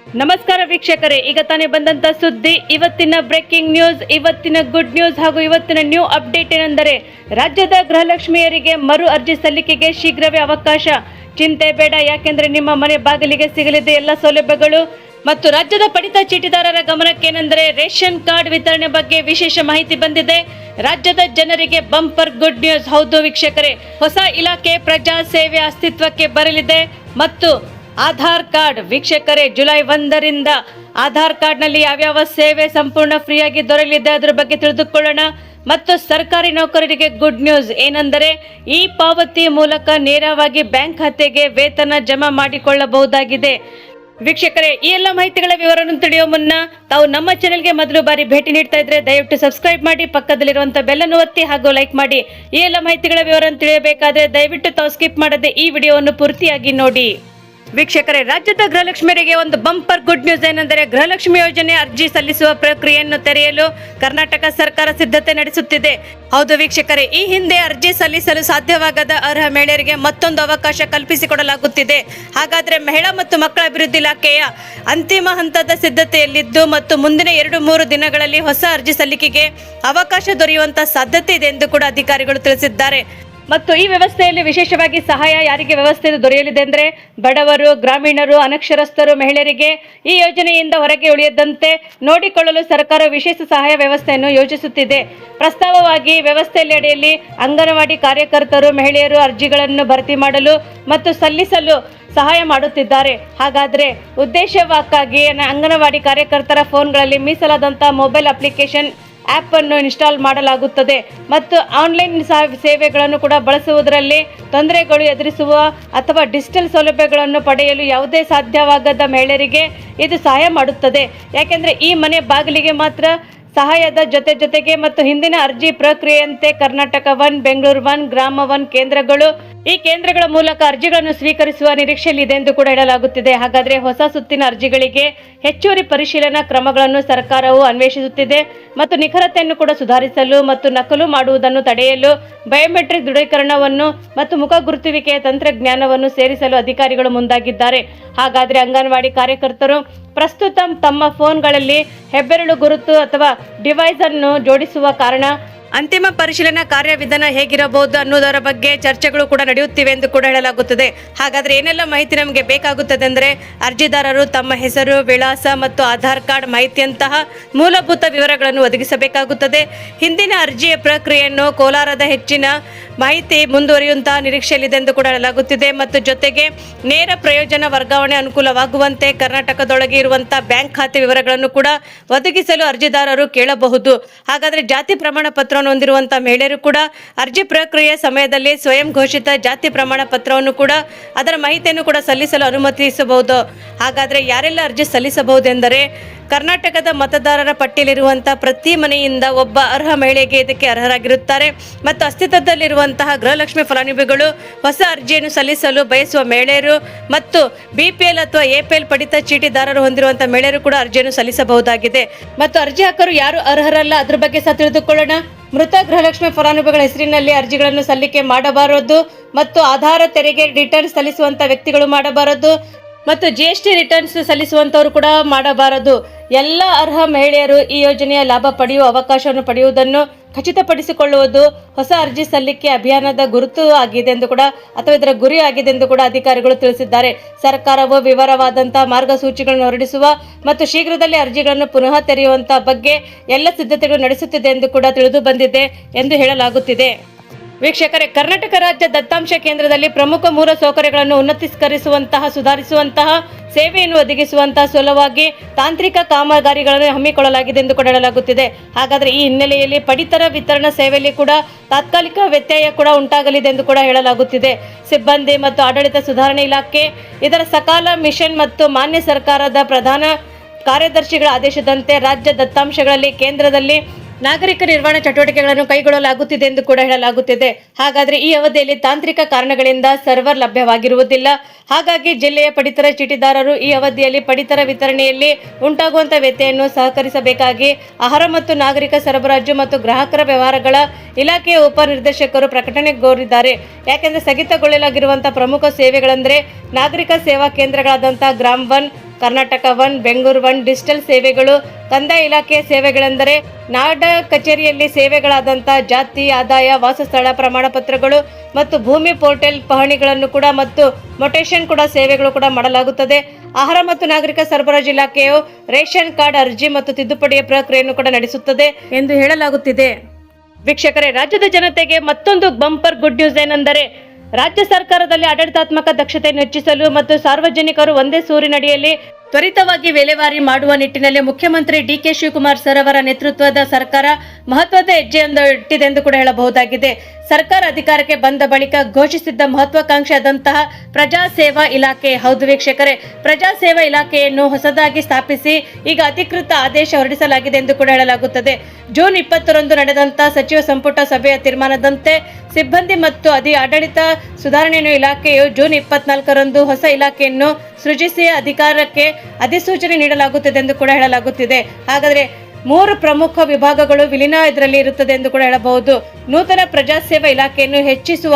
ನಮಸ್ಕಾರ ವೀಕ್ಷಕರೇ, ಈಗ ತಾನೇ ಬಂದಂತ ಸುದ್ದಿ, ಇವತ್ತಿನ ಬ್ರೇಕಿಂಗ್ ನ್ಯೂಸ್, ಇವತ್ತಿನ ಗುಡ್ ನ್ಯೂಸ್ ಹಾಗೂ ಇವತ್ತಿನ ನ್ಯೂ ಅಪ್ಡೇಟ್ ಏನೆಂದರೆ ರಾಜ್ಯದ ಗೃಹಲಕ್ಷ್ಮಿಯರಿಗೆ ಮರು ಅರ್ಜಿ ಸಲ್ಲಿಕೆಗೆ ಶೀಘ್ರವೇ ಅವಕಾಶ. ಚಿಂತೆ ಬೇಡ, ಯಾಕೆಂದ್ರೆ ನಿಮ್ಮ ಮನೆ ಬಾಗಿಲಿಗೆ ಸಿಗಲಿದೆ ಎಲ್ಲ ಸೌಲಭ್ಯಗಳು. ಮತ್ತು ರಾಜ್ಯದ ಪಡಿತ ಚೀಟಿದಾರರ ಗಮನಕ್ಕೇನೆಂದರೆ ರೇಷನ್ ಕಾರ್ಡ್ ವಿತರಣೆ ಬಗ್ಗೆ ವಿಶೇಷ ಮಾಹಿತಿ ಬಂದಿದೆ. ರಾಜ್ಯದ ಜನರಿಗೆ ಬಂಪರ್ ಗುಡ್ ನ್ಯೂಸ್. ಹೌದು ವೀಕ್ಷಕರೇ, ಹೊಸ ಇಲಾಖೆ ಪ್ರಜಾ ಸೇವೆ ಅಸ್ತಿತ್ವಕ್ಕೆ ಬರಲಿದೆ. ಮತ್ತು ಆಧಾರ್ ಕಾರ್ಡ್ ವೀಕ್ಷಕರೇ, ಜುಲೈ 1ರಿಂದ ಆಧಾರ್ ಕಾರ್ಡ್ನಲ್ಲಿ ಯಾವ್ಯಾವ ಸೇವೆ ಸಂಪೂರ್ಣ ಫ್ರೀಯಾಗಿ ದೊರೆಯಲಿದೆ ಅದರ ಬಗ್ಗೆ ತಿಳಿದುಕೊಳ್ಳೋಣ. ಮತ್ತು ಸರ್ಕಾರಿ ನೌಕರರಿಗೆ ಗುಡ್ ನ್ಯೂಸ್ ಏನೆಂದರೆ ಈ ಪಾವತಿ ಮೂಲಕ ನೇರವಾಗಿ ಬ್ಯಾಂಕ್ ಖಾತೆಗೆ ವೇತನ ಜಮಾ ಮಾಡಿಕೊಳ್ಳಬಹುದಾಗಿದೆ. ವೀಕ್ಷಕರೇ, ಈ ಎಲ್ಲ ಮಾಹಿತಿಗಳ ವಿವರವನ್ನು ತಿಳಿಯುವ ಮುನ್ನ ತಾವು ನಮ್ಮ ಚಾನೆಲ್ಗೆ ಮೊದಲು ಬಾರಿ ಭೇಟಿ ನೀಡ್ತಾ ಇದ್ರೆ ದಯವಿಟ್ಟು ಸಬ್ಸ್ಕ್ರೈಬ್ ಮಾಡಿ, ಪಕ್ಕದಲ್ಲಿರುವಂತಹ ಬೆಲ್ ಅನ್ನು ಒತ್ತಿ ಹಾಗೂ ಲೈಕ್ ಮಾಡಿ. ಈ ಎಲ್ಲ ಮಾಹಿತಿಗಳ ವಿವರವನ್ನು ತಿಳಿಯಬೇಕಾದ್ರೆ ದಯವಿಟ್ಟು ತಾವು ಸ್ಕಿಪ್ ಮಾಡದೆ ಈ ವಿಡಿಯೋವನ್ನು ಪೂರ್ತಿಯಾಗಿ ನೋಡಿ. ವೀಕ್ಷಕರೇ, ರಾಜ್ಯದ ಗೃಹಲಕ್ಷ್ಮಿಯರಿಗೆ ಒಂದು ಬಂಪರ್ ಗುಡ್ ನ್ಯೂಸ್ ಏನೆಂದರೆ ಗೃಹಲಕ್ಷ್ಮಿ ಯೋಜನೆ ಅರ್ಜಿ ಸಲ್ಲಿಸುವ ಪ್ರಕ್ರಿಯೆಯನ್ನು ತೆರೆಯಲು ಕರ್ನಾಟಕ ಸರ್ಕಾರ ಸಿದ್ಧತೆ ನಡೆಸುತ್ತಿದೆ. ಹೌದು ವೀಕ್ಷಕರೇ, ಈ ಹಿಂದೆ ಅರ್ಜಿ ಸಲ್ಲಿಸಲು ಸಾಧ್ಯವಾಗದ ಅರ್ಹ ಮಹಿಳೆಯರಿಗೆ ಮತ್ತೊಂದು ಅವಕಾಶ ಕಲ್ಪಿಸಿಕೊಡಲಾಗುತ್ತಿದೆ. ಹಾಗಾದ್ರೆ ಮಹಿಳಾ ಮತ್ತು ಮಕ್ಕಳ ಅಭಿವೃದ್ಧಿ ಇಲಾಖೆಯ ಅಂತಿಮ ಹಂತದ ಸಿದ್ಧತೆಯಲ್ಲಿದ್ದು ಮತ್ತು ಮುಂದಿನ 2-3 ದಿನಗಳಲ್ಲಿ ಹೊಸ ಅರ್ಜಿ ಸಲ್ಲಿಕೆಗೆ ಅವಕಾಶ ದೊರೆಯುವಂತ ಸಾಧ್ಯತೆ ಇದೆ ಎಂದು ಕೂಡ ಅಧಿಕಾರಿಗಳು ತಿಳಿಸಿದ್ದಾರೆ. ಮತ್ತು ಈ ವ್ಯವಸ್ಥೆಯಲ್ಲಿ ವಿಶೇಷವಾಗಿ ಸಹಾಯ ಯಾರಿಗೆ ವ್ಯವಸ್ಥೆ ದೊರೆಯಲಿದೆ ಅಂದರೆ ಬಡವರು, ಗ್ರಾಮೀಣರು, ಅನಕ್ಷರಸ್ಥರು, ಮಹಿಳೆಯರಿಗೆ ಈ ಯೋಜನೆಯಿಂದ ಹೊರಗೆ ಉಳಿಯದಂತೆ ನೋಡಿಕೊಳ್ಳಲು ಸರ್ಕಾರ ವಿಶೇಷ ಸಹಾಯ ವ್ಯವಸ್ಥೆಯನ್ನು ಯೋಜಿಸುತ್ತಿದೆ. ಪ್ರಸ್ತಾವವಾಗಿ ವ್ಯವಸ್ಥೆಯಲ್ಲಿ ಅಡಿಯಲ್ಲಿ ಅಂಗನವಾಡಿ ಕಾರ್ಯಕರ್ತರು ಮಹಿಳೆಯರು ಅರ್ಜಿಗಳನ್ನು ಭರ್ತಿ ಮಾಡಲು ಮತ್ತು ಸಲ್ಲಿಸಲು ಸಹಾಯ ಮಾಡುತ್ತಿದ್ದಾರೆ. ಹಾಗಾದರೆ ಉದ್ದೇಶಕ್ಕಾಗಿ ಅಂಗನವಾಡಿ ಕಾರ್ಯಕರ್ತರ ಫೋನ್ಗಳಲ್ಲಿ ಮೀಸಲಾದಂಥ ಮೊಬೈಲ್ ಅಪ್ಲಿಕೇಶನ್ ಆ್ಯಪ್ ಅನ್ನು ಇನ್ಸ್ಟಾಲ್ ಮಾಡಲಾಗುತ್ತದೆ ಮತ್ತು ಆನ್ಲೈನ್ ಸೇವೆಗಳನ್ನು ಕೂಡ ಬಳಸುವುದರಲ್ಲಿ ತೊಂದರೆಗಳು ಎದುರಿಸುವ ಅಥವಾ ಡಿಜಿಟಲ್ ಸೌಲಭ್ಯಗಳನ್ನು ಪಡೆಯಲು ಯಾವುದೇ ಸಾಧ್ಯವಾಗದ ಮಹಿಳೆಯರಿಗೆ ಇದು ಸಹಾಯ ಮಾಡುತ್ತದೆ. ಯಾಕೆಂದರೆ ಈ ಮನೆ ಬಾಗಿಲಿಗೆ ಮಾತ್ರ ಸಹಾಯದ ಜೊತೆಗೆ ಮತ್ತು ಹಿಂದಿನ ಅರ್ಜಿ ಪ್ರಕ್ರಿಯೆಯಂತೆ ಕರ್ನಾಟಕ 1, ಬೆಂಗಳೂರು 1, ಗ್ರಾಮ 1 ಕೇಂದ್ರಗಳು ಈ ಕೇಂದ್ರಗಳ ಮೂಲಕ ಅರ್ಜಿಗಳನ್ನು ಸ್ವೀಕರಿಸುವ ನಿರೀಕ್ಷೆಯಲ್ಲಿದೆ ಎಂದು ಕೂಡ ಹೇಳಲಾಗುತ್ತಿದೆ. ಹಾಗಾದರೆ ಹೊಸ ಸುತ್ತಿನ ಅರ್ಜಿಗಳಿಗೆ ಹೆಚ್ಚುವರಿ ಪರಿಶೀಲನಾ ಕ್ರಮಗಳನ್ನು ಸರ್ಕಾರವು ಅನ್ವೇಷಿಸುತ್ತಿದೆ ಮತ್ತು ನಿಖರತೆಯನ್ನು ಕೂಡ ಸುಧಾರಿಸಲು ಮತ್ತು ನಕಲು ಮಾಡುವುದನ್ನು ತಡೆಯಲು ಬಯೋಮೆಟ್ರಿಕ್ ದೃಢೀಕರಣವನ್ನು ಮತ್ತು ಮುಖ ಗುರುತುವಿಕೆಯ ತಂತ್ರಜ್ಞಾನವನ್ನು ಸೇರಿಸಲು ಅಧಿಕಾರಿಗಳು ಮುಂದಾಗಿದ್ದಾರೆ. ಹಾಗಾದರೆ ಅಂಗನವಾಡಿ ಕಾರ್ಯಕರ್ತರು ಪ್ರಸ್ತುತ ತಮ್ಮ ಫೋನ್ಗಳಲ್ಲಿ ಹೆಬ್ಬೆರಳು ಗುರುತು ಅಥವಾ ಡಿವೈಸ್ ಅನ್ನು ಜೋಡಿಸುವ ಕಾರಣ ಅಂತಿಮ ಪರಿಶೀಲನಾ ಕಾರ್ಯವಿಧಾನ ಹೇಗಿರಬಹುದು ಅನ್ನೋದರ ಬಗ್ಗೆ ಚರ್ಚೆಗಳು ಕೂಡ ನಡೆಯುತ್ತಿವೆ ಎಂದು ಕೂಡ ಹೇಳಲಾಗುತ್ತದೆ. ಹಾಗಾದರೆ ಏನೆಲ್ಲ ಮಾಹಿತಿ ನಮಗೆ ಬೇಕಾಗುತ್ತದೆ ಅಂದರೆ ಅರ್ಜಿದಾರರು ತಮ್ಮ ಹೆಸರು, ವಿಳಾಸ ಮತ್ತು ಆಧಾರ್ ಕಾರ್ಡ್ ಮಾಹಿತಿಯಂತಹ ಮೂಲಭೂತ ವಿವರಗಳನ್ನು ಒದಗಿಸಬೇಕಾಗುತ್ತದೆ. ಹಿಂದಿನ ಅರ್ಜಿಯ ಪ್ರಕ್ರಿಯೆಯನ್ನು ಕೋಲಾರದ ಹೆಚ್ಚಿನ ಮಾಹಿತಿ ಮುಂದುವರಿಯುವಂತಹ ನಿರೀಕ್ಷೆಯಲ್ಲಿದೆ ಎಂದು ಕೂಡ ಹೇಳಲಾಗುತ್ತಿದೆ. ಮತ್ತು ಜೊತೆಗೆ ನೇರ ಪ್ರಯೋಜನ ವರ್ಗಾವಣೆ ಅನುಕೂಲವಾಗುವಂತೆ ಕರ್ನಾಟಕದೊಳಗೆ ಇರುವಂತಹ ಬ್ಯಾಂಕ್ ಖಾತೆ ವಿವರಗಳನ್ನು ಕೂಡ ಒದಗಿಸಲು ಅರ್ಜಿದಾರರು ಕೇಳಬಹುದು. ಹಾಗಾದರೆ ಜಾತಿ ಪ್ರಮಾಣ ಪತ್ರ ಹೊಂದಿರುವಂತಹ ಮಹಿಳೆಯರು ಕೂಡ ಅರ್ಜಿ ಪ್ರಕ್ರಿಯೆ ಸಮಯದಲ್ಲಿ ಸ್ವಯಂ ಘೋಷಿತ ಜಾತಿ ಪ್ರಮಾಣ ಪತ್ರವನ್ನು ಕೂಡ ಅದರ ಮಾಹಿತಿಯನ್ನು ಕೂಡ ಸಲ್ಲಿಸಲು ಅನುಮತಿಸಬಹುದು. ಹಾಗಾದರೆ ಯಾರೆಲ್ಲ ಅರ್ಜಿ ಸಲ್ಲಿಸಬಹುದೆಂದರೆ ಕರ್ನಾಟಕದ ಮತದಾರರ ಪಟ್ಟಿಯಲ್ಲಿರುವಂತಹ ಪ್ರತಿ ಮನೆಯಿಂದ ಒಬ್ಬ ಅರ್ಹ ಮಹಿಳೆಗೆ ಇದಕ್ಕೆ ಅರ್ಹರಾಗಿರುತ್ತಾರೆ. ಮತ್ತು ಅಸ್ತಿತ್ವದಲ್ಲಿರುವಂತಹ ಗೃಹಲಕ್ಷ್ಮಿ ಫಲಾನುಭವಿಗಳು ಹೊಸ ಅರ್ಜಿಯನ್ನು ಸಲ್ಲಿಸಲು ಬಯಸುವ ಮಹಿಳೆಯರು ಮತ್ತು BPL ಅಥವಾ APL ಪಡಿತ ಚೀಟಿದಾರರು ಹೊಂದಿರುವಂತಹ ಮಹಿಳೆಯರು ಕೂಡ ಅರ್ಜಿಯನ್ನು ಸಲ್ಲಿಸಬಹುದಾಗಿದೆ. ಮತ್ತು ಅರ್ಜಿ ಹಾಕರು ಯಾರು ಅರ್ಹರಲ್ಲ ಅದ್ರ ಬಗ್ಗೆ ಸಹ ತಿಳಿದುಕೊಳ್ಳೋಣ. ಮೃತ ಗೃಹಲಕ್ಷ್ಮಿ ಫಲಾನುಭವಿಗಳ ಹೆಸರಿನಲ್ಲಿ ಅರ್ಜಿಗಳನ್ನು ಸಲ್ಲಿಕೆ ಮಾಡಬಾರದು ಮತ್ತು ಆಧಾರ ತೆರಿಗೆ ರಿಟರ್ನ್ಸ್ ಸಲ್ಲಿಸುವಂತ ವ್ಯಕ್ತಿಗಳು ಮಾಡಬಾರದು ಮತ್ತು GST ರಿಟರ್ನ್ಸ್ ಸಲ್ಲಿಸುವಂತವರು ಕೂಡ ಮಾಡಬಾರದು. ಎಲ್ಲ ಅರ್ಹ ಮಹಿಳೆಯರು ಈ ಯೋಜನೆಯ ಲಾಭ ಪಡೆಯುವ ಅವಕಾಶವನ್ನು ಪಡೆಯುವುದನ್ನು ಖಚಿತಪಡಿಸಿಕೊಳ್ಳುವುದು ಹೊಸ ಅರ್ಜಿ ಸಲ್ಲಿಕೆ ಅಭಿಯಾನದ ಗುರುತು ಆಗಿದೆ ಎಂದು ಕೂಡ ಅಥವಾ ಇದರ ಗುರಿ ಆಗಿದೆ ಎಂದು ಕೂಡ ಅಧಿಕಾರಿಗಳು ತಿಳಿಸಿದ್ದಾರೆ. ಸರ್ಕಾರವು ವಿವರವಾದಂತಹ ಮಾರ್ಗಸೂಚಿಗಳನ್ನು ಹೊರಡಿಸುವ ಮತ್ತು ಶೀಘ್ರದಲ್ಲೇ ಅರ್ಜಿಗಳನ್ನು ಪುನಃ ತೆರೆಯುವಂತಹ ಬಗ್ಗೆ ಎಲ್ಲ ಸಿದ್ಧತೆಗಳು ನಡೆಸುತ್ತಿದೆ ಎಂದು ಕೂಡ ತಿಳಿದು ಬಂದಿದೆ ಎಂದು ಹೇಳಲಾಗುತ್ತಿದೆ. ವೀಕ್ಷಕರೇ, ಕರ್ನಾಟಕ ರಾಜ್ಯ ದತ್ತಾಂಶ ಕೇಂದ್ರದಲ್ಲಿ ಪ್ರಮುಖ ಮೂಲ ಸೌಕರ್ಯಗಳನ್ನು ಉನ್ನತೀಕರಿಸುವಂತಹ, ಸುಧಾರಿಸುವಂತಹ, ಸೇವೆಯನ್ನು ಒದಗಿಸುವಂತಹ ಸಲುವಾಗಿ ತಾಂತ್ರಿಕ ಕಾಮಗಾರಿಗಳನ್ನು ಹಮ್ಮಿಕೊಳ್ಳಲಾಗಿದೆ ಎಂದು ಕೂಡ ಹೇಳಲಾಗುತ್ತಿದೆ. ಹಾಗಾದರೆ ಈ ಹಿನ್ನೆಲೆಯಲ್ಲಿ ಪಡಿತರ ವಿತರಣಾ ಸೇವೆಯಲ್ಲಿ ಕೂಡ ತಾತ್ಕಾಲಿಕ ವ್ಯತ್ಯಯ ಕೂಡ ಉಂಟಾಗಲಿದೆ ಎಂದು ಕೂಡ ಹೇಳಲಾಗುತ್ತಿದೆ. ಸಿಬ್ಬಂದಿ ಮತ್ತು ಆಡಳಿತ ಸುಧಾರಣೆ ಇಲಾಖೆ ಇದರ ಸಕಾಲ ಮಿಷನ್ ಮತ್ತು ಮಾನ್ಯ ಸರ್ಕಾರದ ಪ್ರಧಾನ ಕಾರ್ಯದರ್ಶಿಗಳ ಆದೇಶದಂತೆ ರಾಜ್ಯ ದತ್ತಾಂಶಗಳಲ್ಲಿ ಕೇಂದ್ರದಲ್ಲಿ ನಾಗರಿಕ ನಿರ್ವಹಣಾ ಚಟುವಟಿಕೆಗಳನ್ನು ಕೈಗೊಳ್ಳಲಾಗುತ್ತಿದೆ ಎಂದು ಕೂಡ ಹೇಳಲಾಗುತ್ತಿದೆ. ಹಾಗಾದರೆ ಈ ಅವಧಿಯಲ್ಲಿ ತಾಂತ್ರಿಕ ಕಾರಣಗಳಿಂದ ಸರ್ವರ್ ಲಭ್ಯವಾಗಿರುವುದಿಲ್ಲ. ಹಾಗಾಗಿ ಜಿಲ್ಲೆಯ ಪಡಿತರ ಚೀಟಿದಾರರು ಈ ಅವಧಿಯಲ್ಲಿ ಪಡಿತರ ವಿತರಣೆಯಲ್ಲಿ ಉಂಟಾಗುವಂತಹ ವ್ಯತ್ಯಯನ್ನು ಸಹಕರಿಸಬೇಕಾಗಿ ಆಹಾರ ಮತ್ತು ನಾಗರಿಕ ಸರಬರಾಜು ಮತ್ತು ಗ್ರಾಹಕರ ವ್ಯವಹಾರಗಳ ಇಲಾಖೆಯ ಉಪನಿರ್ದೇಶಕರು ಪ್ರಕಟಣೆ ಕೋರಿದ್ದಾರೆ. ಯಾಕೆಂದರೆ ಸ್ಥಗಿತಗೊಳ್ಳಲಾಗಿರುವಂತಹ ಪ್ರಮುಖ ಸೇವೆಗಳೆಂದರೆ ನಾಗರಿಕ ಸೇವಾ ಕೇಂದ್ರಗಳಾದಂತಹ ಗ್ರಾಮ 1, Karnataka one, Bengaluru one, digital ಸೇವೆಗಳು, ಕಂದಾಯ ಇಲಾಖೆಯ ಸೇವೆಗಳೆಂದರೆ ನಾಡ ಕಚೇರಿಯಲ್ಲಿ ಸೇವೆಗಳಾದಂಥ ಜಾತಿ, ಆದಾಯ, ವಾಸಸ್ಥಳ ಪ್ರಮಾಣ ಪತ್ರಗಳು ಮತ್ತು ಭೂಮಿ ಪೋರ್ಟಲ್ ಪಹಣಿಗಳನ್ನು ಕೂಡ ಮತ್ತು ಮೊಟೇಷನ್ ಕೂಡ ಸೇವೆಗಳು ಕೂಡ ಮಾಡಲಾಗುತ್ತದೆ. ಆಹಾರ ಮತ್ತು ನಾಗರಿಕ ಸರಬರಾಜು ಇಲಾಖೆಯು ರೇಷನ್ ಕಾರ್ಡ್ ಅರ್ಜಿ ಮತ್ತು ತಿದ್ದುಪಡಿಯ ಪ್ರಕ್ರಿಯೆಯನ್ನು ಕೂಡ ನಡೆಸುತ್ತದೆ ಎಂದು ಹೇಳಲಾಗುತ್ತಿದೆ. ವೀಕ್ಷಕರೇ, ರಾಜ್ಯದ ಜನತೆಗೆ ಮತ್ತೊಂದು ಬಂಪರ್ ಗುಡ್ ನ್ಯೂಸ್ ಏನೆಂದರೆ ರಾಜ್ಯ ಸರ್ಕಾರದಲ್ಲಿ ಆಡಳಿತಾತ್ಮಕ ದಕ್ಷತೆಯನ್ನು ಹೆಚ್ಚಿಸಲು ಮತ್ತು ಸಾರ್ವಜನಿಕರು ಒಂದೇ ಸೂರಿನಡಿಯಲ್ಲಿ ತ್ವರಿತವಾಗಿ ವಿಲೇವಾರಿ ಮಾಡುವ ನಿಟ್ಟಿನಲ್ಲಿ ಮುಖ್ಯಮಂತ್ರಿ ಡಿ.ಕೆ. ಶಿವಕುಮಾರ್ ಸರ್ ಅವರ ನೇತೃತ್ವದ ಸರ್ಕಾರ ಮಹತ್ವದ ಹೆಜ್ಜೆಯನ್ನು ಇಟ್ಟಿದೆ ಎಂದು ಕೂಡ ಹೇಳಬಹುದಾಗಿದೆ. ಸರ್ಕಾರ ಅಧಿಕಾರಕ್ಕೆ ಬಂದ ಬಳಿಕ ಘೋಷಿಸಿದ್ದ ಮಹತ್ವಾಕಾಂಕ್ಷೆಯಾದಂತಹ ಪ್ರಜಾ ಸೇವಾ ಇಲಾಖೆ, ಹೌದು ವೀಕ್ಷಕರೇ, ಪ್ರಜಾ ಸೇವಾ ಇಲಾಖೆಯನ್ನು ಹೊಸದಾಗಿ ಸ್ಥಾಪಿಸಿ ಈಗ ಅಧಿಕೃತ ಆದೇಶ ಹೊರಡಿಸಲಾಗಿದೆ ಎಂದು ಕೂಡ ಹೇಳಲಾಗುತ್ತದೆ. ಜೂನ್ 20ರಂದು ನಡೆದಂತಹ ಸಚಿವ ಸಂಪುಟ ಸಭೆಯ ತೀರ್ಮಾನದಂತೆ ಸಿಬ್ಬಂದಿ ಮತ್ತು ಆಡಳಿತ ಸುಧಾರಣೆಯನ್ನು ಇಲಾಖೆಯು ಜೂನ್ 24ರಂದು ಹೊಸ ಇಲಾಖೆಯನ್ನು ಸೃಜಿಸಿ ಅಧಿಕಾರಕ್ಕೆ ಅಧಿಸೂಚನೆ ನೀಡಲಾಗುತ್ತದೆ ಎಂದು ಕೂಡ ಹೇಳಲಾಗುತ್ತಿದೆ. ಹಾಗಾದ್ರೆ 3 ಪ್ರಮುಖ ವಿಭಾಗಗಳು ವಿಲೀನ ಇದರಲ್ಲಿ ಇರುತ್ತದೆ ಎಂದು ಕೂಡ ಹೇಳಬಹುದು. ನೂತನ ಪ್ರಜಾಸೇವಾ ಇಲಾಖೆಯನ್ನು ಹೆಚ್ಚಿಸುವ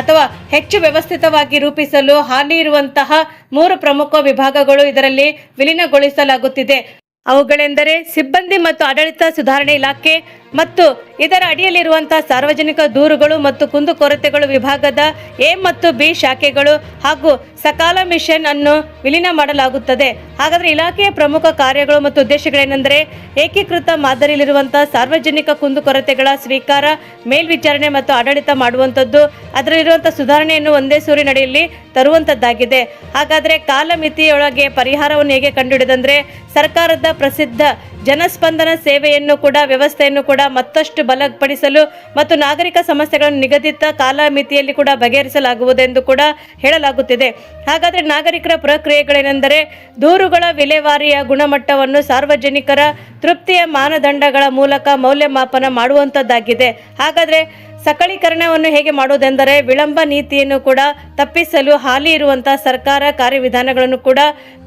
ಅಥವಾ ಹೆಚ್ಚು ವ್ಯವಸ್ಥಿತವಾಗಿ ರೂಪಿಸಲು ಹಾಲಿ ಇರುವಂತಹ 3 ಪ್ರಮುಖ ವಿಭಾಗಗಳು ಇದರಲ್ಲಿ ವಿಲೀನಗೊಳಿಸಲಾಗುತ್ತಿದೆ. ಅವುಗಳೆಂದರೆ ಸಿಬ್ಬಂದಿ ಮತ್ತು ಆಡಳಿತ ಸುಧಾರಣೆ ಇಲಾಖೆ ಮತ್ತು ಇದರ ಅಡಿಯಲ್ಲಿರುವಂತಹ ಸಾರ್ವಜನಿಕ ದೂರುಗಳು ಮತ್ತು ಕುಂದುಕೊರತೆಗಳು ವಿಭಾಗದ ಎ ಮತ್ತು ಬಿ ಶಾಖೆಗಳು ಹಾಗೂ ಸಕಾಲ ಮಿಷನ್ ಅನ್ನು ವಿಲೀನ ಮಾಡಲಾಗುತ್ತದೆ. ಹಾಗಾದರೆ ಇಲಾಖೆಯ ಪ್ರಮುಖ ಕಾರ್ಯಗಳು ಮತ್ತು ಉದ್ದೇಶಗಳೇನೆಂದರೆ ಏಕೀಕೃತ ಮಾದರಿಯಲ್ಲಿರುವಂತಹ ಸಾರ್ವಜನಿಕ ಕುಂದುಕೊರತೆಗಳ ಸ್ವೀಕಾರ, ಮೇಲ್ವಿಚಾರಣೆ ಮತ್ತು ಆಡಳಿತ ಮಾಡುವಂಥದ್ದು, ಅದರಲ್ಲಿರುವಂತಹ ಸುಧಾರಣೆಯನ್ನು ಒಂದೇ ಸೂರಿನಡಿಯಲ್ಲಿ ತರುವಂಥದ್ದಾಗಿದೆ. ಹಾಗಾದರೆ ಕಾಲಮಿತಿಯೊಳಗೆ ಪರಿಹಾರವನ್ನು ಹೇಗೆ ಕಂಡುಹಿಡಿದಂದ್ರೆ ಸರ್ಕಾರದ ಪ್ರಸಿದ್ಧ ಜನಸ್ಪಂದನ ಸೇವೆಯನ್ನು ಕೂಡ ವ್ಯವಸ್ಥೆಯನ್ನು ಕೂಡ ಮತ್ತಷ್ಟು ಬಲಪಡಿಸಲು ಮತ್ತು ನಾಗರಿಕ ಸಮಸ್ಯೆಗಳನ್ನು ನಿಗದಿತ ಕಾಲಮಿತಿಯಲ್ಲಿ ಕೂಡ ಬಗೆಹರಿಸಲಾಗುವುದೆಂದು ಕೂಡ ಹೇಳಲಾಗುತ್ತಿದೆ. ಹಾಗಾದರೆ ನಾಗರಿಕರ ಪ್ರಕ್ರಿಯೆಗಳೇನೆಂದರೆ ದೂರುಗಳ ವಿಲೇವಾರಿಯ ಗುಣಮಟ್ಟವನ್ನು ಸಾರ್ವಜನಿಕರ ತೃಪ್ತಿಯ ಮಾನದಂಡಗಳ ಮೂಲಕ ಮೌಲ್ಯಮಾಪನ ಮಾಡುವಂಥದ್ದಾಗಿದೆ. ಹಾಗಾದರೆ ಸಕಲೀಕರಣವನ್ನು ಹೇಗೆ ಮಾಡುವುದೆಂದರೆ ವಿಳಂಬ ನೀತಿಯನ್ನು ಕೂಡ ತಪ್ಪಿಸಲು ಹಾಲಿ ಇರುವಂತಹ ಸರ್ಕಾರ ಕಾರ್ಯವಿಧಾನಗಳನ್ನು ಕೂಡ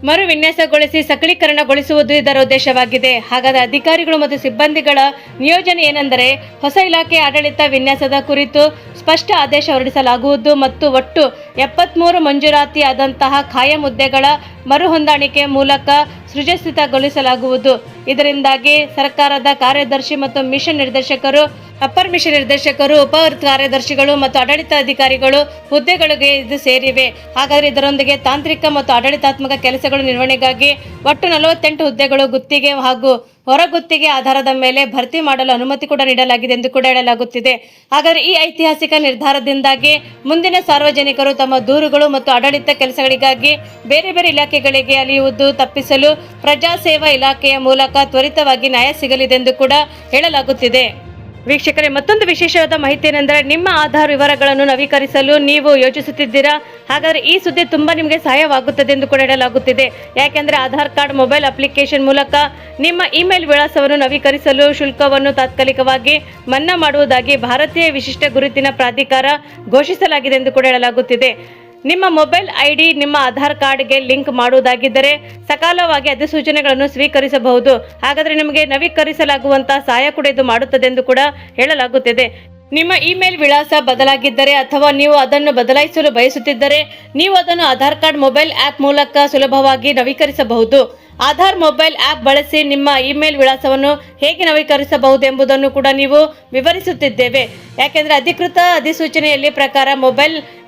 ಮರುವಿನ್ಯಾಸಗೊಳಿಸಿ ಸಕಲೀಕರಣಗೊಳಿಸುವುದು ಇದರ ಉದ್ದೇಶವಾಗಿದೆ. ಹಾಗಾದರೆ ಅಧಿಕಾರಿಗಳು ಮತ್ತು ಸಿಬ್ಬಂದಿಗಳ ನಿಯೋಜನೆ ಏನೆಂದರೆ ಹೊಸ ಇಲಾಖೆ ಆಡಳಿತ ವಿನ್ಯಾಸದ ಕುರಿತು ಸ್ಪಷ್ಟ ಆದೇಶ ಹೊರಡಿಸಲಾಗುವುದು ಮತ್ತು ಒಟ್ಟು 73 ಮಂಜೂರಾತಿಯಾದಂತಹ ಖಾಯಂ ಹುದ್ದೆಗಳ ಮರು ಹೊಂದಾಣಿಕೆ ಮೂಲಕ ಸೃಜಿತಗೊಳಿಸಲಾಗುವುದು. ಇದರಿಂದಾಗಿ ಸರ್ಕಾರದ ಕಾರ್ಯದರ್ಶಿ ಮತ್ತು ಮಿಷನ್ ನಿರ್ದೇಶಕರು, ಅಪ್ಪರ್ ಮಿಷನ್ ನಿರ್ದೇಶಕರು, ಉಪ ಕಾರ್ಯದರ್ಶಿಗಳು ಮತ್ತು ಆಡಳಿತ ಅಧಿಕಾರಿಗಳು ಹುದ್ದೆಗಳಿಗೆ ಇದು ಸೇರಿವೆ. ಹಾಗಾದರೆ ಇದರೊಂದಿಗೆ ತಾಂತ್ರಿಕ ಮತ್ತು ಆಡಳಿತಾತ್ಮಕ ಕೆಲಸಗಳ ನಿರ್ವಹಣೆಗಾಗಿ ಒಟ್ಟು 48 ಹುದ್ದೆಗಳು ಗುತ್ತಿಗೆ ಹಾಗೂ ಹೊರಗುತ್ತಿಗೆ ಆಧಾರದ ಮೇಲೆ ಭರ್ತಿ ಮಾಡಲು ಅನುಮತಿ ಕೂಡ ನೀಡಲಾಗಿದೆ ಎಂದು ಕೂಡ ಹೇಳಲಾಗುತ್ತಿದೆ. ಹಾಗಾದರೆ ಈ ಐತಿಹಾಸಿಕ ನಿರ್ಧಾರದಿಂದಾಗಿ ಮುಂದಿನ ಸಾರ್ವಜನಿಕರು ತಮ್ಮ ದೂರುಗಳು ಮತ್ತು ಆಡಳಿತ ಕೆಲಸಗಳಿಗಾಗಿ ಬೇರೆ ಬೇರೆ ಇಲಾಖೆಗಳಿಗೆ ಅಲಿಯುವುದು ತಪ್ಪಿಸಲು ಪ್ರಜಾ ಸೇವಾ ಇಲಾಖೆಯ ಮೂಲಕ ತ್ವರಿತವಾಗಿ ನ್ಯಾಯ ಸಿಗಲಿದೆ ಎಂದು ಕೂಡ ಹೇಳಲಾಗುತ್ತಿದೆ. ವೀಕ್ಷಕರೇ, ಮತ್ತೊಂದು ವಿಶೇಷವಾದ ಮಾಹಿತಿ ಏನೆಂದರೆ ನಿಮ್ಮ ಆಧಾರ್ ವಿವರಗಳನ್ನು ನವೀಕರಿಸಲು ನೀವು ಯೋಚಿಸುತ್ತಿದ್ದೀರಾ? ಹಾಗಾದರೆ ಈ ಸುದ್ದಿ ತುಂಬಾ ನಿಮಗೆ ಸಹಾಯವಾಗುತ್ತದೆ ಎಂದು ಕೂಡ ಹೇಳಲಾಗುತ್ತಿದೆ. ಯಾಕೆಂದರೆ ಆಧಾರ್ ಕಾರ್ಡ್ ಮೊಬೈಲ್ ಅಪ್ಲಿಕೇಶನ್ ಮೂಲಕ ನಿಮ್ಮ ಇಮೇಲ್ ವಿಳಾಸವನ್ನು ನವೀಕರಿಸಲು ಶುಲ್ಕವನ್ನು ತಾತ್ಕಾಲಿಕವಾಗಿ ಮನ್ನಾ ಮಾಡುವುದಾಗಿ ಭಾರತೀಯ ವಿಶಿಷ್ಟ ಗುರುತಿನ ಪ್ರಾಧಿಕಾರ ಘೋಷಿಸಲಾಗಿದೆ ಎಂದು ಕೂಡ ಹೇಳಲಾಗುತ್ತಿದೆ. ನಿಮ್ಮ ಮೊಬೈಲ್ ಐಡಿ ನಿಮ್ಮ ಆಧಾರ್ ಕಾರ್ಡ್ಗೆ ಲಿಂಕ್ ಮಾಡುವುದಾಗಿದ್ದರೆ ಸಕಾಲವಾಗಿ ಅಧಿಸೂಚನೆಗಳನ್ನು ಸ್ವೀಕರಿಸಬಹುದು. ಹಾಗಾದರೆ ನಿಮಗೆ ನವೀಕರಿಸಲಾಗುವಂತಹ ಸಹಾಯ ಕೂಡ ಇದು ಮಾಡುತ್ತದೆ ಎಂದು ಕೂಡ ಹೇಳಲಾಗುತ್ತಿದೆ. ನಿಮ್ಮ ಇಮೇಲ್ ವಿಳಾಸ ಬದಲಾಗಿದ್ದರೆ ಅಥವಾ ನೀವು ಅದನ್ನು ಬದಲಾಯಿಸಲು ಬಯಸುತ್ತಿದ್ದರೆ ನೀವು ಅದನ್ನು ಆಧಾರ್ ಕಾರ್ಡ್ ಮೊಬೈಲ್ ಆ್ಯಪ್ ಮೂಲಕ ಸುಲಭವಾಗಿ ನವೀಕರಿಸಬಹುದು. ಆಧಾರ್ ಮೊಬೈಲ್ ಆ್ಯಪ್ ಬಳಸಿ ನಿಮ್ಮ ಇಮೇಲ್ ವಿಳಾಸವನ್ನು ಹೇಗೆ ನವೀಕರಿಸಬಹುದು ಎಂಬುದನ್ನು ಕೂಡ ನೀವು ವಿವರಿಸುತ್ತಿದ್ದೇವೆ. ಯಾಕೆಂದರೆ ಅಧಿಕೃತ ಅಧಿಸೂಚನೆಯಲ್ಲಿ ಪ್ರಕಾರ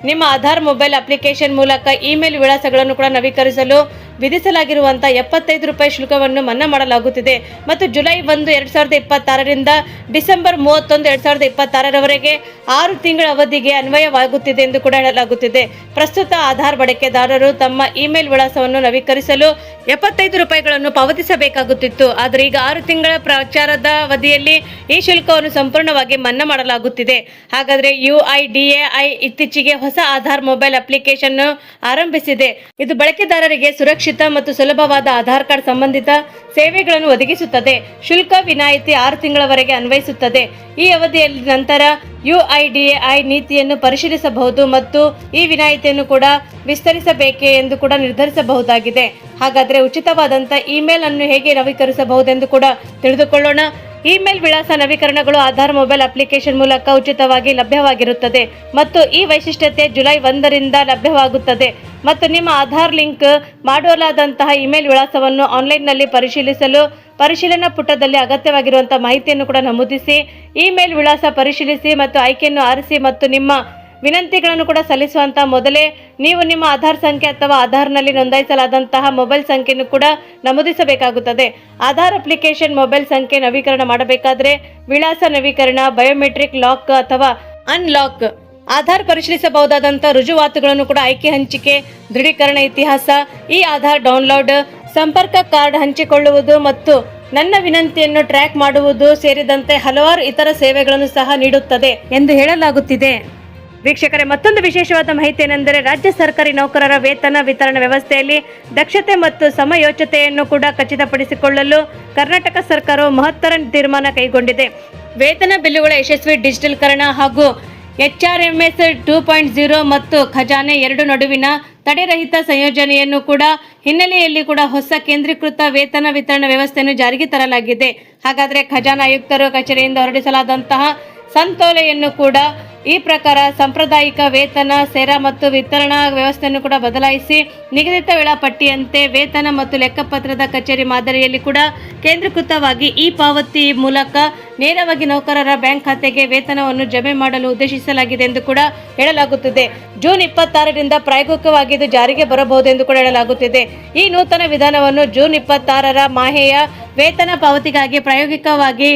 ನಿಮ್ಮ ಆಧಾರ್ ಮೊಬೈಲ್ ಅಪ್ಲಿಕೇಶನ್ ಮೂಲಕ ಇಮೇಲ್ ವಿಳಾಸಗಳನ್ನು ಕೂಡ ನವೀಕರಿಸಲು ವಿಧಿಸಲಾಗಿರುವಂಥ ₹75 ಶುಲ್ಕವನ್ನು ಮನ್ನಾ ಮಾಡಲಾಗುತ್ತಿದೆ ಮತ್ತು ಜುಲೈ 1, 2026ರಿಂದ ಡಿಸೆಂಬರ್ 31, 2026ರವರೆಗೆ 6 ತಿಂಗಳ ಅವಧಿಗೆ ಅನ್ವಯವಾಗುತ್ತಿದೆ ಎಂದು ಕೂಡ ಹೇಳಲಾಗುತ್ತಿದೆ. ಪ್ರಸ್ತುತ ಆಧಾರ್ ಬಳಕೆದಾರರು ತಮ್ಮ ಇಮೇಲ್ ವಿಳಾಸವನ್ನು ನವೀಕರಿಸಲು ₹75 ಪಾವತಿಸಬೇಕಾಗುತ್ತಿತ್ತು. ಆದರೆ ಈಗ 6 ತಿಂಗಳ ಪ್ರಚಾರದ ಅವಧಿಯಲ್ಲಿ ಈ ಶುಲ್ಕವನ್ನು ಸಂಪೂರ್ಣವಾಗಿ ಮನ್ನಾ ಮಾಡಲಾಗುತ್ತಿದೆ. ಹಾಗಾದರೆ UIDAI ಇತ್ತೀಚೆಗೆ ಹೊಸ ಆಧಾರ್ ಮೊಬೈಲ್ ಅಪ್ಲಿಕೇಶನ್ ಆರಂಭಿಸಿದೆ. ಇದು ಬಳಕೆದಾರರಿಗೆ ಸುರಕ್ಷಿತ ಮತ್ತು ಸುಲಭವಾದ ಆಧಾರ್ ಕಾರ್ಡ್ ಸಂಬಂಧಿತ ಸೇವೆಗಳನ್ನು ಒದಗಿಸುತ್ತದೆ. ಶುಲ್ಕ ವಿನಾಯಿತಿ 6 ತಿಂಗಳವರೆಗೆ ಅನ್ವಯಿಸುತ್ತದೆ. ಈ ಅವಧಿಯಲ್ಲಿ ನಂತರ UIDAI ನೀತಿಯನ್ನು ಪರಿಶೀಲಿಸಬಹುದು ಮತ್ತು ಈ ವಿನಾಯಿತಿಯನ್ನು ಕೂಡ ವಿಸ್ತರಿಸಬೇಕೇ ಎಂದು ಕೂಡ ನಿರ್ಧರಿಸಬಹುದಾಗಿದೆ. ಹಾಗಾದರೆ ಉಚಿತವಾದಂಥ ಇಮೇಲ್ ಅನ್ನು ಹೇಗೆ ನವೀಕರಿಸಬಹುದೆಂದು ಕೂಡ ತಿಳಿದುಕೊಳ್ಳೋಣ. ಇಮೇಲ್ ವಿಳಾಸ ನವೀಕರಣಗಳು ಆಧಾರ್ ಮೊಬೈಲ್ ಅಪ್ಲಿಕೇಶನ್ ಮೂಲಕ ಉಚಿತವಾಗಿ ಲಭ್ಯವಾಗಿರುತ್ತದೆ ಮತ್ತು ಈ ವೈಶಿಷ್ಟ್ಯತೆ ಜುಲೈ 1ರಿಂದ ಲಭ್ಯವಾಗುತ್ತದೆ ಮತ್ತು ನಿಮ್ಮ ಆಧಾರ್ ಲಿಂಕ್ ಮಾಡಲಾದಂತಹ ಇಮೇಲ್ ವಿಳಾಸವನ್ನು ಆನ್ಲೈನ್ನಲ್ಲಿ ಪರಿಶೀಲಿಸಲು ಪರಿಶೀಲನಾ ಪುಟದಲ್ಲಿ ಅಗತ್ಯವಾಗಿರುವಂತಹ ಮಾಹಿತಿಯನ್ನು ಕೂಡ ನಮೂದಿಸಿ ಇಮೇಲ್ ವಿಳಾಸ ಪರಿಶೀಲಿಸಿ ಮತ್ತು ಆಯ್ಕೆಯನ್ನು ಆರಿಸಿ ಮತ್ತು ನಿಮ್ಮ ವಿನಂತಿಗಳನ್ನು ಕೂಡ ಸಲ್ಲಿಸುವಂತ ಮೊದಲೇ ನೀವು ನಿಮ್ಮ ಆಧಾರ್ ಸಂಖ್ಯೆ ಅಥವಾ ಆಧಾರ್ನಲ್ಲಿ ನೋಂದಾಯಿಸಲಾದಂತಹ ಮೊಬೈಲ್ ಸಂಖ್ಯೆಯನ್ನು ಕೂಡ ನಮೂದಿಸಬೇಕಾಗುತ್ತದೆ. ಆಧಾರ್ ಅಪ್ಲಿಕೇಶನ್ ಮೊಬೈಲ್ ಸಂಖ್ಯೆ ನವೀಕರಣ ಮಾಡಬೇಕಾದ್ರೆ ವಿಳಾಸ ನವೀಕರಣ, ಬಯೋಮೆಟ್ರಿಕ್ ಲಾಕ್ ಅಥವಾ ಅನ್ಲಾಕ್, ಆಧಾರ್ ಪರಿಶೀಲಿಸಬಹುದಾದಂತಹ ರುಜುವಾತುಗಳನ್ನು ಕೂಡ ಆಯ್ಕೆ, ಹಂಚಿಕೆ, ದೃಢೀಕರಣ ಇತಿಹಾಸ, ಈ ಆಧಾರ್ ಡೌನ್ಲೋಡ್, ಸಂಪರ್ಕ ಕಾರ್ಡ್ ಹಂಚಿಕೊಳ್ಳುವುದು ಮತ್ತು ನನ್ನ ವಿನಂತಿಯನ್ನು ಟ್ರ್ಯಾಕ್ ಮಾಡುವುದು ಸೇರಿದಂತೆ ಹಲವಾರು ಇತರ ಸೇವೆಗಳನ್ನು ಸಹ ನೀಡುತ್ತದೆ ಎಂದು ಹೇಳಲಾಗುತ್ತಿದೆ. ವೀಕ್ಷಕರೇ, ಮತ್ತೊಂದು ವಿಶೇಷವಾದ ಮಾಹಿತಿ ಏನೆಂದರೆ ರಾಜ್ಯ ಸರ್ಕಾರಿ ನೌಕರರ ವೇತನ ವಿತರಣಾ ವ್ಯವಸ್ಥೆಯಲ್ಲಿ ದಕ್ಷತೆ ಮತ್ತು ಸಮಯೋಚಿತತೆಯನ್ನು ಕೂಡ ಖಚಿತಪಡಿಸಿಕೊಳ್ಳಲು ಕರ್ನಾಟಕ ಸರ್ಕಾರವು ಮಹತ್ತರ ತೀರ್ಮಾನ ಕೈಗೊಂಡಿದೆ. ವೇತನ ಬಿಲ್ಲುಗಳ ಯಶಸ್ವಿ ಡಿಜಿಟಲ್ಕರಣ ಹಾಗೂ HRMS 2.0 ಮತ್ತು ಖಜಾನೆ 2 ನಡುವಿನ ತಡೆರಹಿತ ಸಂಯೋಜನೆಯನ್ನು ಕೂಡ ಹಿನ್ನೆಲೆಯಲ್ಲಿ ಕೂಡ ಹೊಸ ಕೇಂದ್ರೀಕೃತ ವೇತನ ವಿತರಣಾ ವ್ಯವಸ್ಥೆಯನ್ನು ಜಾರಿಗೆ ತರಲಾಗಿದೆ. ಹಾಗಾದರೆ ಖಜಾನಾ ಆಯುಕ್ತರ ಕಚೇರಿಯಿಂದ ಹೊರಡಿಸಲಾದಂತಹ ಸಂತೋಲೆಯನ್ನು ಕೂಡ ಈ ಪ್ರಕಾರ ಸಾಂಪ್ರದಾಯಿಕ ವೇತನ ಸೇರಾ ಮತ್ತು ವಿತರಣಾ ವ್ಯವಸ್ಥೆಯನ್ನು ಕೂಡ ಬದಲಾಯಿಸಿ ನಿಗದಿತ ವೇಳಾಪಟ್ಟಿಯಂತೆ ವೇತನ ಮತ್ತು ಲೆಕ್ಕಪತ್ರದ ಕಚೇರಿ ಮಾದರಿಯಲ್ಲಿ ಕೂಡ ಕೇಂದ್ರೀಕೃತವಾಗಿ ಈ ಪಾವತಿ ಮೂಲಕ ನೇರವಾಗಿ ನೌಕರರ ಬ್ಯಾಂಕ್ ಖಾತೆಗೆ ವೇತನವನ್ನು ಜಮೆ ಮಾಡಲು ಉದ್ದೇಶಿಸಲಾಗಿದೆ ಎಂದು ಕೂಡ ಹೇಳಲಾಗುತ್ತಿದೆ. ಜೂನ್ 26ರಿಂದ ಪ್ರಾಯೋಗಿಕವಾಗಿ ಇದು ಜಾರಿಗೆ ಬರಬಹುದು ಎಂದು ಕೂಡ ಹೇಳಲಾಗುತ್ತಿದೆ. ಈ ನೂತನ ವಿಧಾನವನ್ನು ಜೂನ್ 26ರ ಮಾಹೆಯ ವೇತನ ಪಾವತಿಗಾಗಿ ಪ್ರಾಯೋಗಿಕವಾಗಿ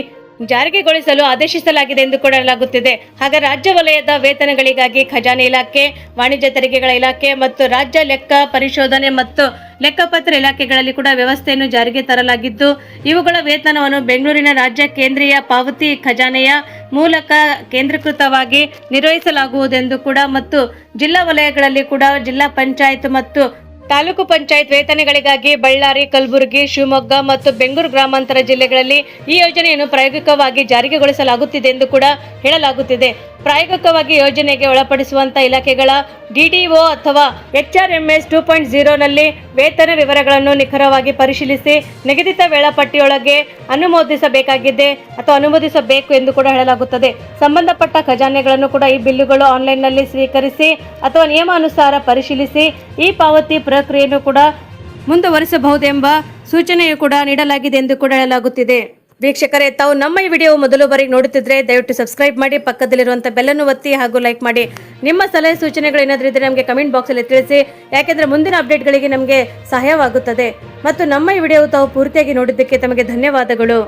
ಜಾರಿಗೆಗೊಳಿಸಲು ಆದೇಶಿಸಲಾಗಿದೆ ಎಂದು ಕೂಡ ಹೇಳಲಾಗುತ್ತಿದೆ. ಹಾಗೆ ರಾಜ್ಯ ವಲಯದ ವೇತನಗಳಿಗಾಗಿ ಖಜಾನೆ ಇಲಾಖೆ, ವಾಣಿಜ್ಯ ತೆರಿಗೆಗಳ ಇಲಾಖೆ ಮತ್ತು ರಾಜ್ಯ ಲೆಕ್ಕ ಪರಿಶೋಧನೆ ಮತ್ತು ಲೆಕ್ಕಪತ್ರ ಇಲಾಖೆಗಳಲ್ಲಿ ಕೂಡ ವ್ಯವಸ್ಥೆಯನ್ನು ಜಾರಿಗೆ ತರಲಾಗಿದ್ದು, ಇವುಗಳ ವೇತನವನ್ನು ಬೆಂಗಳೂರಿನ ರಾಜ್ಯ ಕೇಂದ್ರೀಯ ಪಾವತಿ ಖಜಾನೆಯ ಮೂಲಕ ಕೇಂದ್ರೀಕೃತವಾಗಿ ನಿರ್ವಹಿಸಲಾಗುವುದೆಂದು ಕೂಡ ಮತ್ತು ಜಿಲ್ಲಾ ವಲಯಗಳಲ್ಲಿ ಕೂಡ ಜಿಲ್ಲಾ ಪಂಚಾಯತ್ ಮತ್ತು ತಾಲೂಕು ಪಂಚಾಯತ್ ವೇತನಗಳಿಗಾಗಿ ಬಳ್ಳಾರಿ, ಕಲಬುರಗಿ, ಶಿವಮೊಗ್ಗ ಮತ್ತು ಬೆಂಗಳೂರು ಗ್ರಾಮಾಂತರ ಜಿಲ್ಲೆಗಳಲ್ಲಿ ಈ ಯೋಜನೆಯನ್ನು ಪ್ರಾಯೋಗಿಕವಾಗಿ ಜಾರಿಗೆಗೊಳಿಸಲಾಗುತ್ತಿದೆ ಎಂದು ಕೂಡ ಹೇಳಲಾಗುತ್ತಿದೆ. ಪ್ರಾಯೋಗಿಕವಾಗಿ ಯೋಜನೆಗೆ ಒಳಪಡಿಸುವಂತಹ ಇಲಾಖೆಗಳ DDO ಅಥವಾ HRMS 2.0ನಲ್ಲಿ ವೇತನ ವಿವರಗಳನ್ನು ನಿಖರವಾಗಿ ಪರಿಶೀಲಿಸಿ ನಿಗದಿತ ವೇಳಾಪಟ್ಟಿಯೊಳಗೆ ಅನುಮೋದಿಸಬೇಕಾಗಿದೆ ಅಥವಾ ಅನುಮೋದಿಸಬೇಕು ಎಂದು ಕೂಡ ಹೇಳಲಾಗುತ್ತದೆ. ಸಂಬಂಧಪಟ್ಟ ಖಜಾನೆಗಳನ್ನು ಕೂಡ ಈ ಬಿಲ್ಲುಗಳು ಆನ್ಲೈನ್ನಲ್ಲಿ ಸ್ವೀಕರಿಸಿ ಅಥವಾ ನಿಯಮಾನುಸಾರ ಪರಿಶೀಲಿಸಿ ಈ ಪಾವತಿ ಪ್ರಕ್ರಿಯೆಯನ್ನು ಕೂಡ ಮುಂದುವರಿಸಬಹುದೆಂಬ ಸೂಚನೆಯು ಕೂಡ ನೀಡಲಾಗಿದೆ ಎಂದು ಕೂಡ ಹೇಳಲಾಗುತ್ತಿದೆ. ವೀಕ್ಷಕರೇ, ತಾವು ನಮ್ಮ ಈ ವಿಡಿಯೋ ಮೊದಲು ಬಾರಿಗೆ ನೋಡುತ್ತಿದ್ರೆ ದಯವಿಟ್ಟು ಸಬ್ಸ್ಕ್ರೈಬ್ ಮಾಡಿ, ಪಕ್ಕದಲ್ಲಿರುವಂಥ ಬೆಲ್ಲನ್ನು ಒತ್ತಿ ಹಾಗೂ ಲೈಕ್ ಮಾಡಿ. ನಿಮ್ಮ ಸಲಹೆ ಸೂಚನೆಗಳು ಏನಾದರೂ ಇದ್ದರೆ ನಮಗೆ ಕಮೆಂಟ್ ಬಾಕ್ಸಲ್ಲಿ ತಿಳಿಸಿ, ಯಾಕೆಂದರೆ ಮುಂದಿನ ಅಪ್ಡೇಟ್ಗಳಿಗೆ ನಮಗೆ ಸಹಾಯವಾಗುತ್ತದೆ. ಮತ್ತು ನಮ್ಮ ಈ ವಿಡಿಯೋ ತಾವು ಪೂರ್ತಿಯಾಗಿ ನೋಡಿದ್ದಕ್ಕೆ ತಮಗೆ ಧನ್ಯವಾದಗಳು.